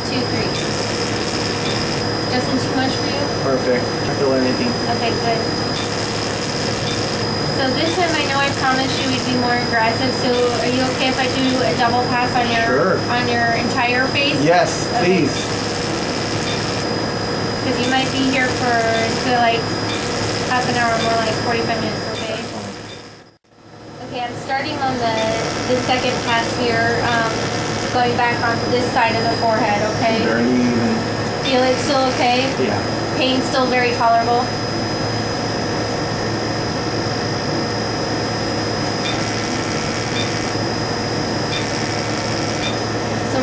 2, 3. Doesn't too much for you? Perfect. I feel anything. Okay, good. So this time I know I promised you we'd be more aggressive, so are you okay if I do a double pass on your entire face? Yes, please. Because you might be here for like half an hour, more like 45 minutes, okay? Okay, I'm starting on the second pass here, going back on this side of the forehead, okay? Barely even. Feel it still okay? Yeah. Pain still very tolerable?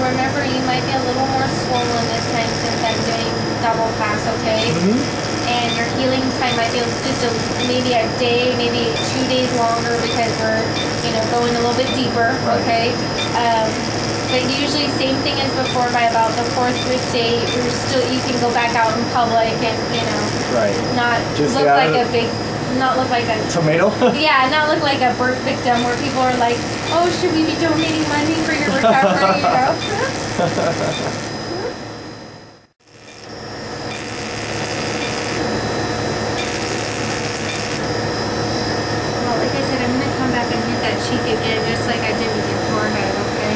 Remember, you might be a little more swollen this time since I'm doing double pass, okay? And your healing time might be just maybe a day, maybe 2 days longer because we're, going a little bit deeper, okay? But usually, same thing as before. By about the 4th, 5th day, you can go back out in public and not just look like a big. Not look like a tomato. Yeah, not look like a birth victim where people are like, "Oh, should we be donating money for your recovery?" Well, like I said, I'm gonna come back and hit that cheek again, just like I did with your forehead. Okay.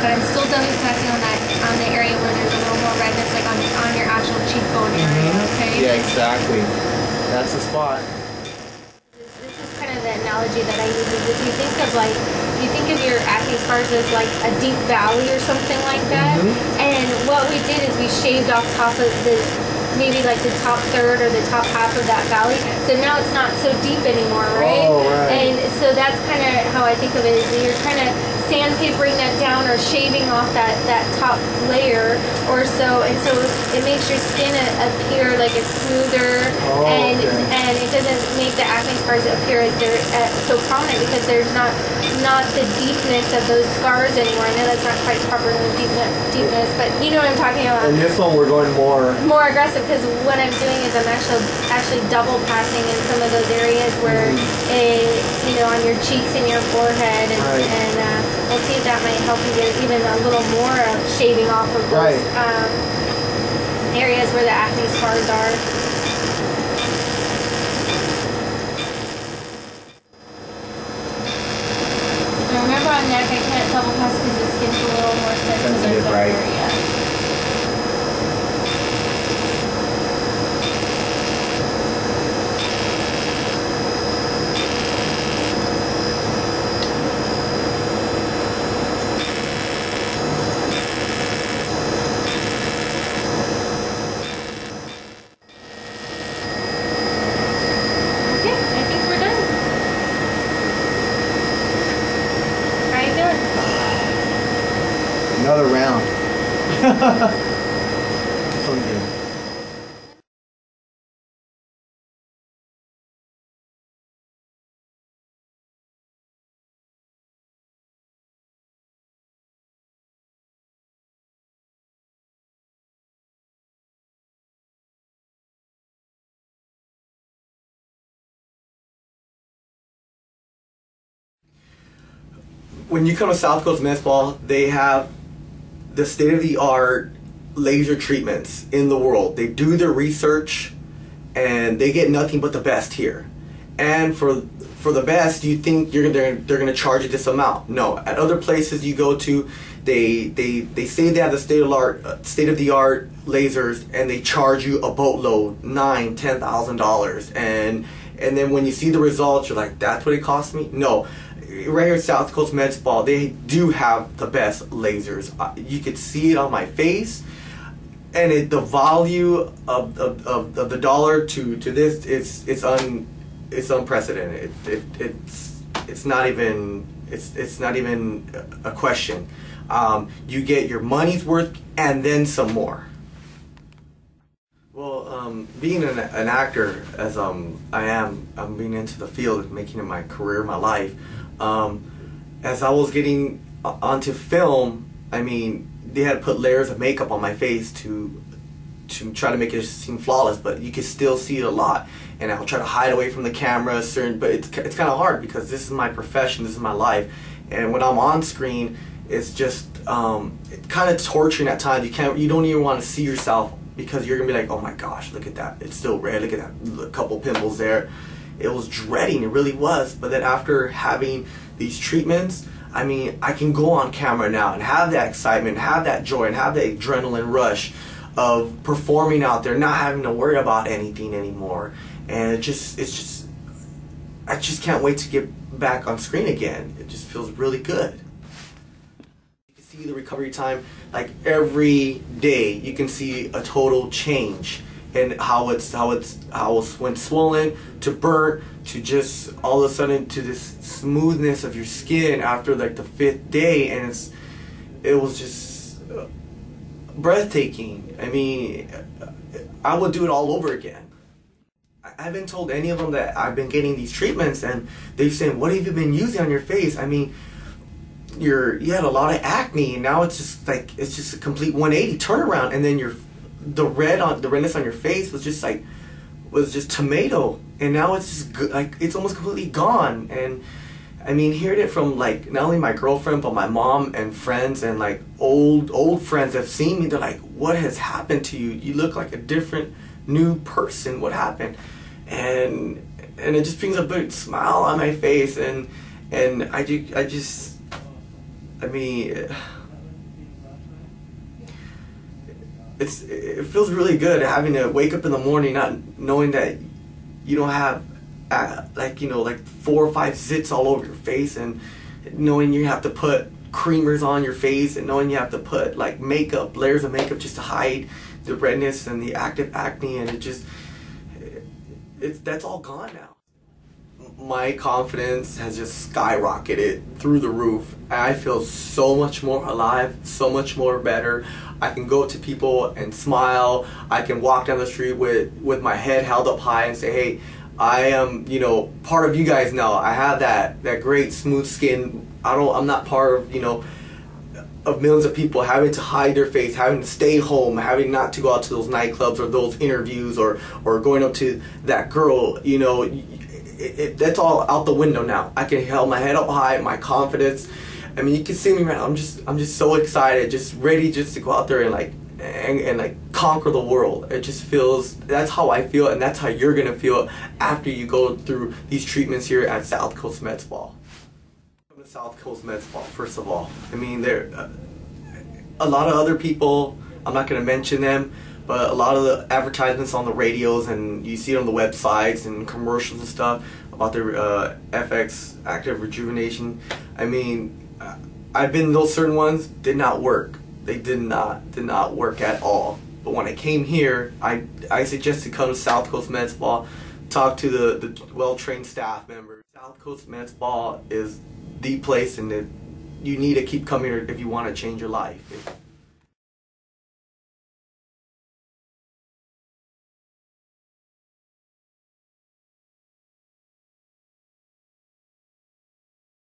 But I'm still double passing on the area where there's a little more redness, like on your actual cheekbone area, okay? Yeah, exactly. That's the spot. This is kind of the analogy that I use. Is if you think of your acne scars as like a deep valley or something like that, and what we did is we shaved off top of maybe like the top third or the top half of that valley. So now it's not so deep anymore, right? Oh, right. And so that's kind of how I think of it, is that you're kind of sandpapering that down or shaving off that top layer or so, and so it makes your skin appear like it's smoother, and it doesn't make the acne scars appear as they're so prominent because there's not the deepness of those scars anymore. I know that's not quite proper deepness, but you know what I'm talking about. And this one we're going more aggressive, because what I'm doing is I'm actually double passing in some of those areas where on your cheeks and your forehead, and we'll see if that might help you get even a little more of shaving off of those areas where the acne scars are. Now remember, on neck I can't double pass because the skin's a little more sensitive area. another round. Fun game. When you come to South Coast Med Spa, they have the state-of-the-art laser treatments in the world. They do their research and they get nothing but the best here. And for the best, you think they're gonna charge you this amount. No, at other places you go to, they say they have the state-of-the-art lasers and they charge you a boatload, $9,000–$10,000, and then when you see the results, you're like, that's what it cost me? No. Right here at South Coast Med Spa, they do have the best lasers. You could see it on my face. and the value of the dollar to this, it's unprecedented. It's not even a question. You get your money's worth and then some more. Well, being an actor, as I'm being into the field, making it my career, my life. As I was getting onto film, I mean, they had to put layers of makeup on my face to try to make it seem flawless, but you can still see it a lot. And I'll try to hide away from the camera, but it's kind of hard because this is my profession, this is my life, and when I'm on screen, it's just kind of torturing at times. You don't even want to see yourself because you're gonna be like, oh my gosh, look at that, it's still red, look at that, a couple pimples there. It was dreading, it really was. But then after having these treatments, I mean, I can go on camera now and have that excitement, have that joy, and have that adrenaline rush of performing out there, not having to worry about anything anymore. And I just can't wait to get back on screen again. It just feels really good. You can see the recovery time, like every day you can see a total change in how it went swollen to burnt to just all of a sudden to this smoothness of your skin after like the 5th day, and it was just breathtaking. I mean, I would do it all over again. I haven't told any of them that I've been getting these treatments, and they've said, what have you been using on your face? I mean, you had a lot of acne, and now it's just a complete 180 turnaround, and then the redness on your face was just tomato, and now it's just good, like it's almost completely gone. And I mean, hearing it from like not only my girlfriend but my mom and friends and like old friends that have seen me, they're like, what has happened to you? You look like a different new person. What happened? And it just brings a big smile on my face, and I mean, it feels really good having to wake up in the morning not knowing that you don't have like 4 or 5 zits all over your face, and knowing you have to put creamers on your face, and knowing you have to put like layers of makeup just to hide the redness and the active acne, and that's all gone now. My confidence has just skyrocketed through the roof. I feel so much more alive, so much more better. I can go to people and smile. I can walk down the street with my head held up high and say, hey, I am, part of you guys now. I have that great smooth skin. I'm not part of, of millions of people having to hide their face, having to stay home, having not to go out to those nightclubs or those interviews or going up to that girl, that's all out the window now. I can hold my head up high, my confidence. I mean, you can see me right now. I'm just so excited, just ready just to go out there and conquer the world. It just feels, that's how I feel, and that's how you're gonna feel after you go through these treatments here at South Coast Med Spa. From the South Coast Med Spa, first of all, I mean, there a lot of other people, I'm not gonna mention them, but a lot of the advertisements on the radios, and you see it on the websites and commercials and stuff about their FX Active Rejuvenation. I mean, I've been in those certain ones, did not work. They did not work at all. But when I came here, I suggested come to South Coast Med Spa, talk to the well-trained staff members. South Coast Med Spa is the place, and you need to keep coming here if you want to change your life.